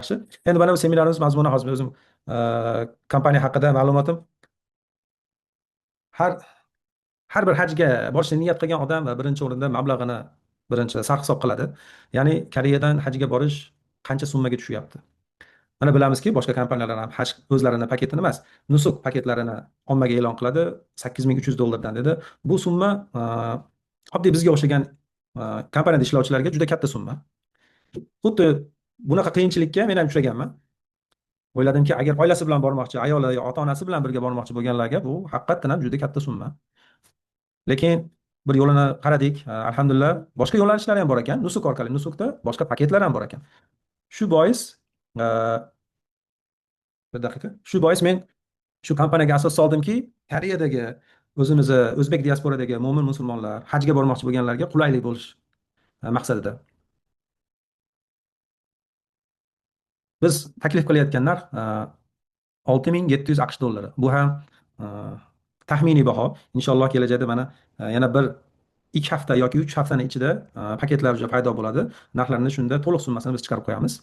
Yaxshi. Endi mana bu seminarimiz mazmuni hozir o'zim kompaniya haqida ma'lumotim har har bir hajga borishni niyat qilgan odam birinchi o'rinda mablag'ini birinchi sarhisob qiladi. Ya'ni Koreyadan hajga borish qancha summaga tushyapti. Mana bilamizki, boshqa kompaniyalar ham haj o'zlarini paketini emas, nusuk paketlarini ommaga e'lon qiladi, $8,300 dedi. Bu summa oddiy bizga o'xshagan kompaniyada ishlovchilarga juda katta summa. Xuddi bunaqa qiyinchilikka men ham uchraganman. O'yladimki, agar oilasi bilan bormoqchi, ayoli yo ota-onasi bilan birga bormoqchi bo'lganlarga bu haqiqatdan ham juda katta summa. Lekin bir yo'lini qaradik. Alhamdulillah, boshqa yo'nalishlar ham bor ekan. Nusuk orqali, Nusukda boshqa paketlar ham bor ekan. Shu bois, e, bir daqiqa. Shu bois men shu kompaniyaga asos soldimki, Koreyadagi o'zimizni o'zbek diasporadagi mo'min musulmonlar hajga bormoqchi bo'lganlarga qulaylik bo'lish maqsadida. Biz taklif qilayotgan narx $6,700. Bu ham e, taxminiy baho. Inshaalloh kelajakda mana yana bir 2 hafta yoki 3 haftani ichida paketlar paydo bo'ladi. Narxlarni shunda to'liq summasini biz chiqarib qo'yamiz.